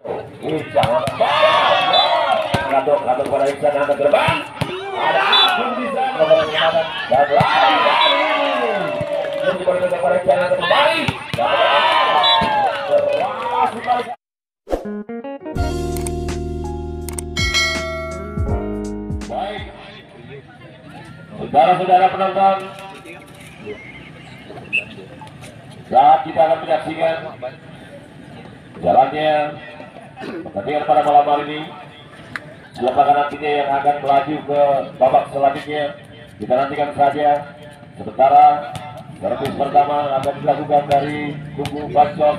Jangan kado pada Iksan angkat terbang. Ada akun di sana dan lari pada Iksan angkat kembali. Baik, saudara-saudara penonton, saat kita akan menyaksikan jalannya pertandingan pada malam hari ini, siapa nantinya yang akan melaju ke babak selanjutnya, kita nantikan saja. Sementara servis pertama akan dilakukan dari kubu Bacok.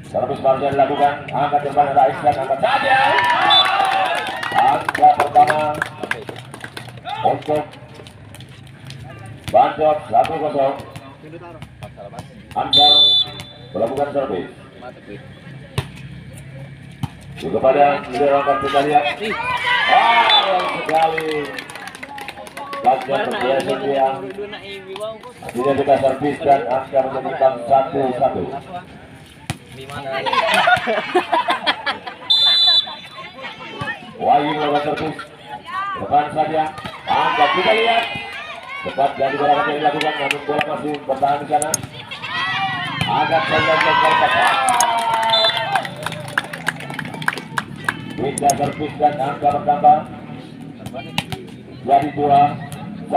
Servis barusan dilakukan, angkat terbang ada Iksan, angkat saja. Angka pertama untuk Bacok 1-0. Ansar melakukan servis. Juga pada akan kita lihat. Sekali. Bacok terbiasa yang tidak kita servis dan angka menjadi 1-1. Wahyu melakukan servis. Depan saja. Angkat kita lihat. Cepat dari bola yang dilakukan, namun bola masih bertahan di sana. Agak saja bisa servis dan angka bertambah jadi 2-1.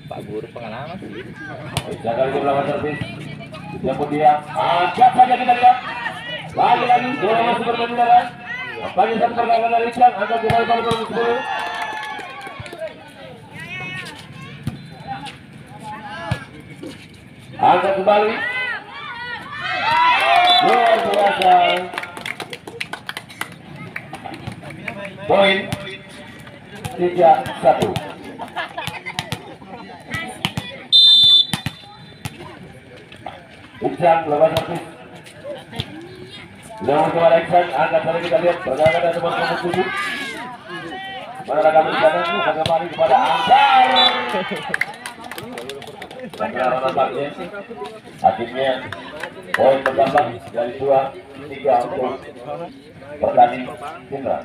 Pak Guru pengalaman bisa kali ini melakukan servis, kemudian angkat saja kita lihat. Lagi bola masih bermain. Bagi satu pergerakan dari Iksan, angkat kembali pada nomor 10. Angkat kembali. Luar biasa. Poin 3-1. Iksan melakukan servis. Lawan kepada Iksan, angkat saja kita lihat pergerakan dari nomor 7. Mana kami sana kembali kepada Ansar. Sekarang nampaknya akhirnya poin bertambah dari 2-3 untuk pertanding Indra.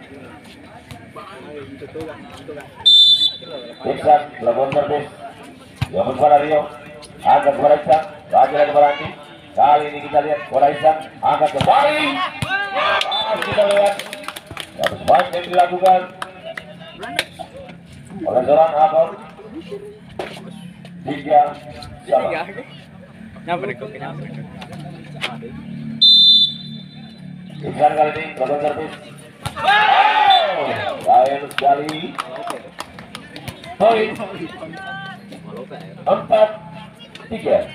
Iksan melakukan servis. Lawan kepada Rio, angkat kepada Iksan, lagi kepada Andi. Kali ini kita lihat bola Iksan, angkat kembali. Kita lihat harus baik yang dilakukan oleh seorang Abel. 3-sama. Iksan kali ini melakukan servis. Sayang sekali. Poin 4-3.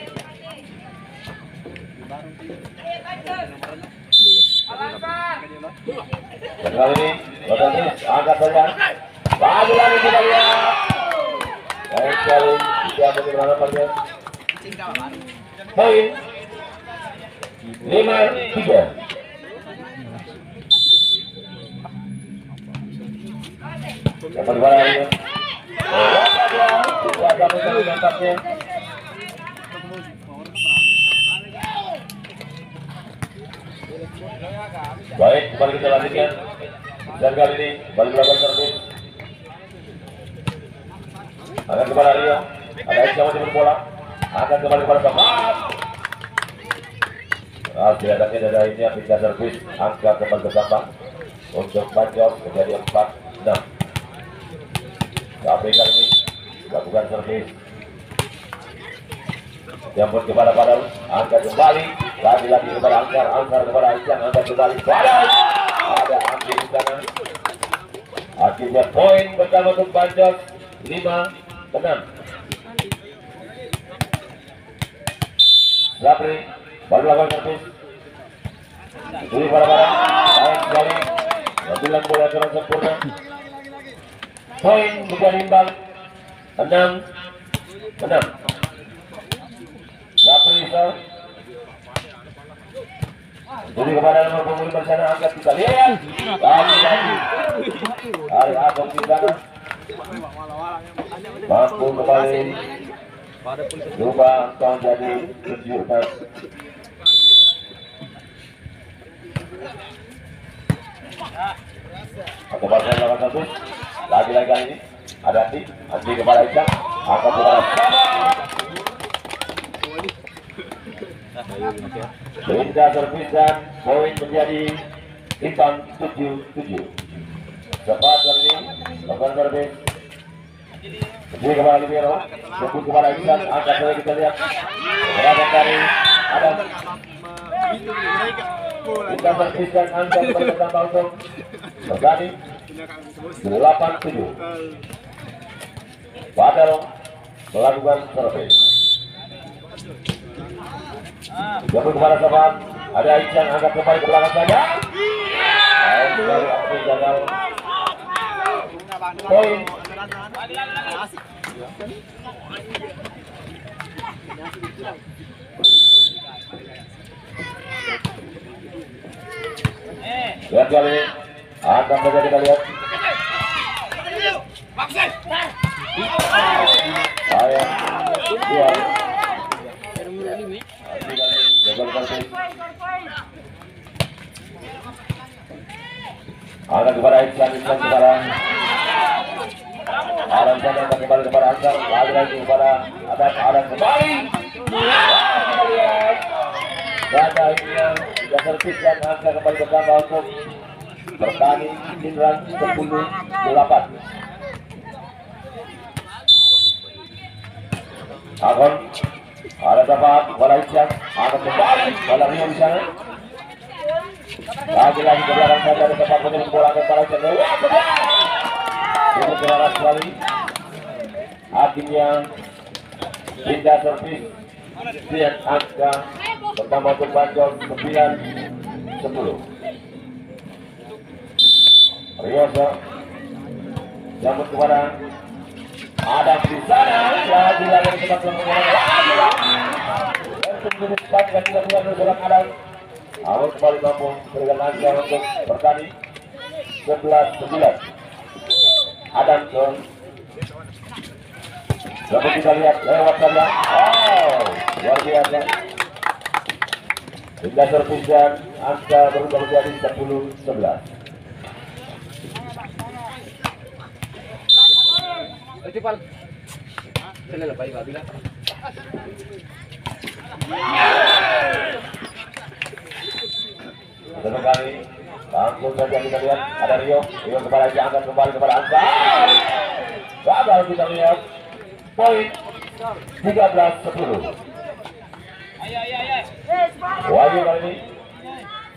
Dan kali ini otomatis angkat saja. Lagi kita lihat. Baik sekali, tidak bagaimana pada poin 5-3. Dapat bola ini. Tidak dapat menangkapnya. Baik, kembali kita lanjutkan. Dan kali ini balik melakukan servis. Akan kepada Rio. Ada Iksan masih berbola. Akan kembali kepada Bapak. Kelihatannya dari ini pindah servis. Angka kembali bertambah untuk Bacok menjadi 4-6. Tapi kali ini lakukan servis. Jemput kepada Padal. Angkat kembali. Lagi kepada Ansar kepada Iksan, angkat kembali Padal. Ada Andi di sana. Akhirnya poin pertama untuk Bacok 5-6. Rapri baru lakukan servis. Ini para-para baik sekali. Ambilan bola kurang sempurna. Poin menjadi imbang 6-6. Rapri jadi kepada nomor punggung bersana, angkat kita lihat. Lagi. Hari Abang di sana. mampu kembali coba kau jadi 7. Atau pasal lawan 1 lagi-lagi kali ini ada Andi kepada Ican, angkat kepada Linda servis dan poin menjadi Intan 7-7. Cepat kali ini lakukan servis jadi kepada Libero, sebut kepada Ican, angkat saja kita lihat berada dari Adam. Kita servis dan angkat kepada tambah untuk terjadi 8-7. Padel melakukan servis. Jemput kepada Sobat, ada Ican angkat kembali ke belakang saja. Gagal. Poin. Lihat kali ini akan saja kita lihat. Sayang dua. Akan kepada Ican kepada Alan Chandra kembali kepada Ansar, lagi kepada Adam kembali. Data ini sudah servis dan angka kembali bertambah untuk bertani Indran 10-8. Agon ada dapat bola Ican, akan kembali bola Rio di sana. Lagi-lagi ke belakang saja ada tempat menyebut bola kepada Ican. Itu keras sekali. Akhirnya pindah servis dan angka pertama untuk Banjol 9-10. Rioso jemput kepada Adam di sana. Lagi-lagi di tempat untuk menjadi tidak bergerak Adam. Awal kembali mampu berikan angka untuk bertani 11-9. Adam John. Dapat kita lihat lewat sana. Oh, luar biasa. Hingga servis dan angka berubah menjadi 10-11. Satu kali langsung saja kita lihat ada Rio kepada angkat kembali kepada angka. Gagal kita lihat. Poin 13-10. Wahyu kali ini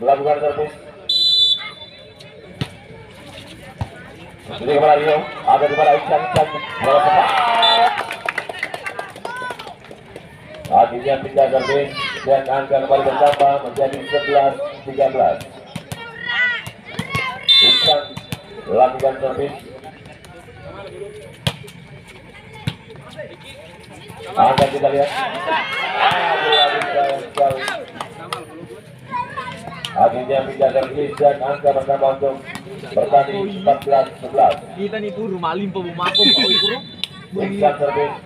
melakukan servis. Jadi kepada Rio, ada kepada Ican. Akhirnya pindah servis dan angka kembali bertambah menjadi 11-13. Ican melakukan servis. Angka kita lihat. Akhirnya pindah servis dan angka bertambah untuk bertanding 14-11. Kita nih puru malim pemumako puru. Ican servis.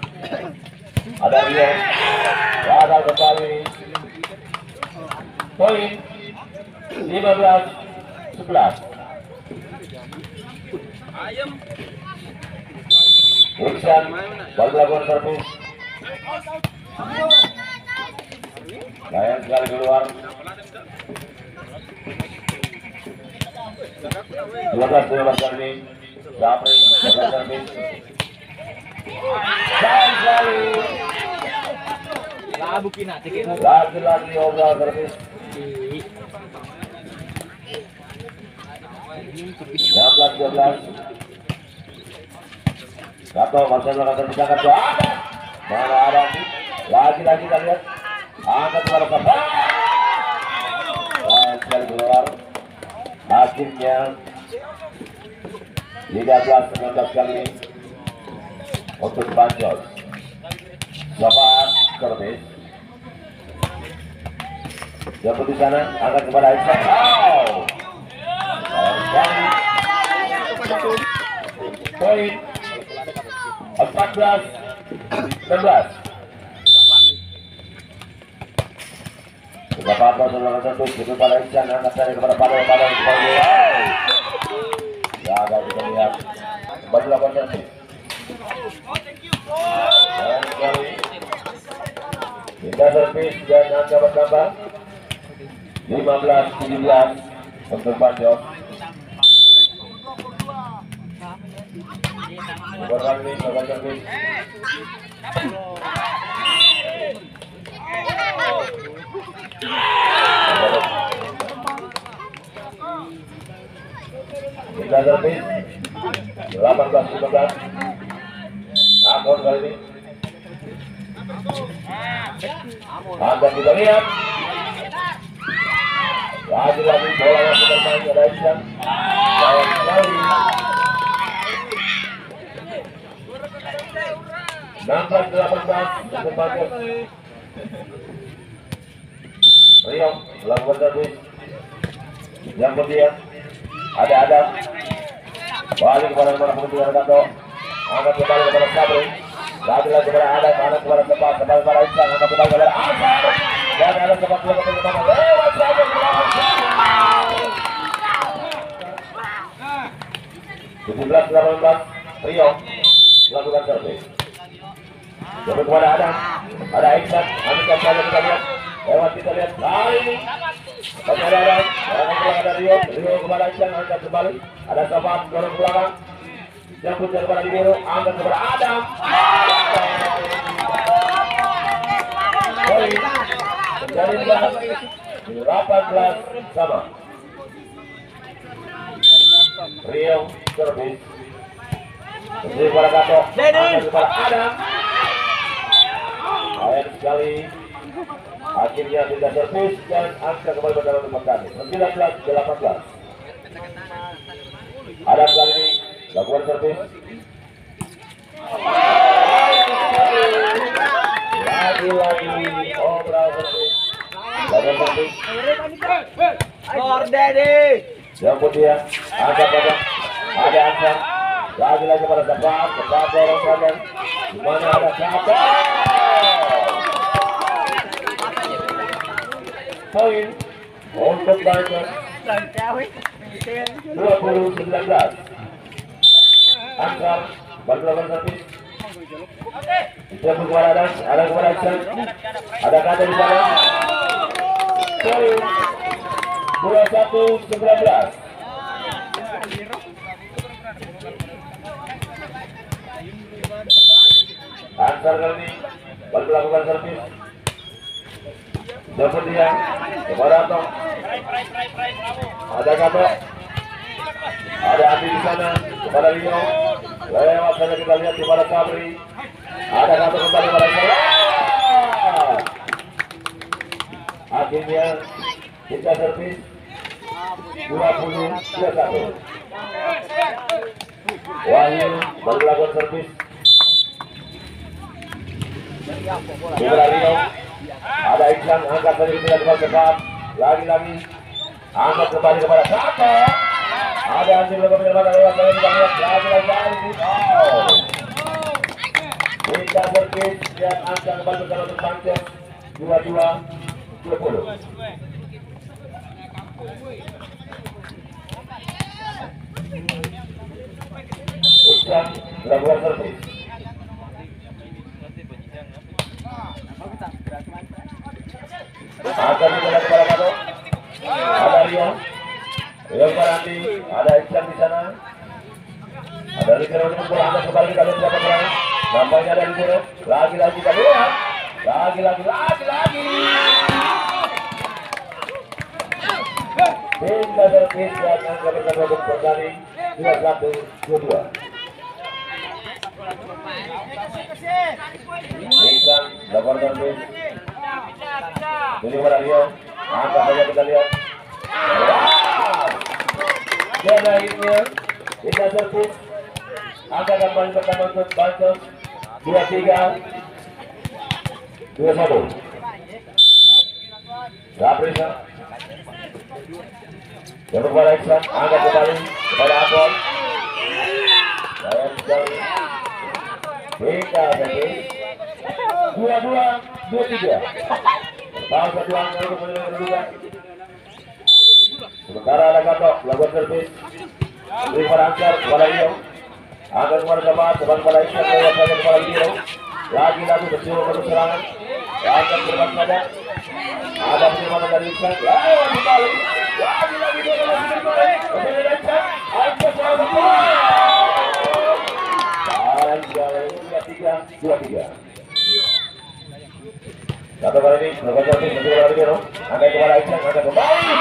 Ada Rio. Gagal kembali. Poin 15-11. Ican baru melakukan servis. Sayang sekali keluar. 12-12 kali ini. Sapri melakukan servis. Sayang sekali. Lagi-lagi obrol servis. 16-12. Gato Marcelo akan terpisahkan ke ada. Mana ada? Lagi-lagi kita lihat. Angkat kepada Bapak. Sayang sekali keluar. Akhirnya 13-19 kali ini untuk Banjol. Bapak servis. Jemput di sana, angkat kepada Aisyah. Oh, sayang sekali. Poin 14-16. Beberapa saudara tertutup itu pada Iksan angkat dari kepada Padang ya agak kita lihat kembali lakukan servis. Kita servis dan angka bertambah 15-17 untuk Panjos. Berkali lakukan servis. Kita servis 18-15. Akun kali ini. Anda kita lihat. Lagi-lagi bola yang bermain ada Iksan. Sayang sekali. 16-18 untuk Panjos. Rio lakukan servis. Yang kemudian ada Adam. Balik kepada nomor putih Argando. Angkat kembali kepada Sabri. Lagi-lagi kepada Adam. Angkat kepada Tepat. Tepat kepada Iksan. Angkat kembali kepada Azhar. Dan ada Tepat kepada Tepat. Lewat saja kepada 17-18. Rio lakukan servis. Coba kepada Adam. Ada Iksan. Angkat saja kita lihat. Lewat kita lihat. Kali ini. Ada Adam. Ada Rio. Rio kepada Iksan. Angkat kembali. Ada Tepat dorong ke belakang. Jemput kepada Libero. Angkat kepada Adam. Poin. Dari 18 sama. Rio servis. Servis kepada Kato. Angkat kepada Adam. Sayang sekali. Akhirnya tidak servis dan angka kembali pada nomor kami 19-18. Adam kali ini lakukan servis. Lagi-lagi obral servis. Lakukan servis. Jemput dia. Angkat pada. Ada angkat. Lagi-lagi pada Tepat. Tepat dorong kanan. Di mana ada Kato. Poin untuk Panjos 20-19. Angkar berlawan servis. Jemput kepada Adam. Ada kepada Iksan. Ada Kato di sana. Poin 21-19. Ansar kali ini baru melakukan servis. Jemput dia kepada Anto. Ada Kato. Ada Andi di sana kepada Rio. Lewat saja kita lihat kepada Sabri. Ada Kato kembali pada saya. Akhirnya kita servis 20-21. Wahyu baru melakukan servis. Kepada Rio. Ada Iksan angkat dari kita kepada Tepat. Lagi-lagi angkat kembali kepada Kato. Ada anjing lewat lewat saya kita lihat lagi-lagi. Kita servis dan angkat kembali bersama untuk Panjos 22-20. Iksan melakukan servis. Akan kita kepada Kato. Ada Rio. Rio kepada Andi. Ada Iksan di sana. Ada Libero untuk bola. Angkat kembali kita lihat siapa berani. Nampaknya ada Libero. Lagi-lagi kita lihat. Lagi-lagi. Hingga servis dan angka bersama untuk bertanding 21-22. Iksan lakukan servis. Ini pada Rio. Angkat saja kita lihat. Dan akhirnya kita servis. Angkat kembali pertama untuk Panjos 23-21. Sabrina. Jemput kepada Iksan. Angkat kembali kepada Apol. Sayang sekali. Hingga servis 22-23. Tahu satu angka untuk menilai kedudukan. Sementara ada Gatot melakukan servis. River Ansar kepada Rio. Angkat kepada Jabat, sebab kepada Isya kepada Rio. Lagi-lagi bersiul ke serangan. Angkat ke depan saja. Ada penyemangat dari Isya. Lawan kembali. Lagi-lagi dia masih kembali. Kemudian Isya. Angkat selalu kembali. Dan jalan 3-3. Satu kali ini melakukan servis untuk kepada Rio. Angkat kepada Isya. Angkat kembali.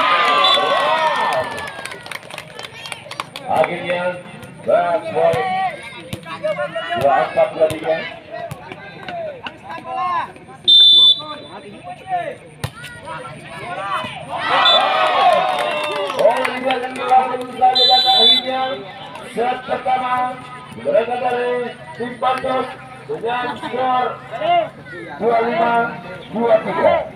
Akhirnya back point 2-4-3. Akhirnya set pertama mereka dari tim Pantos dengan skor 25-23.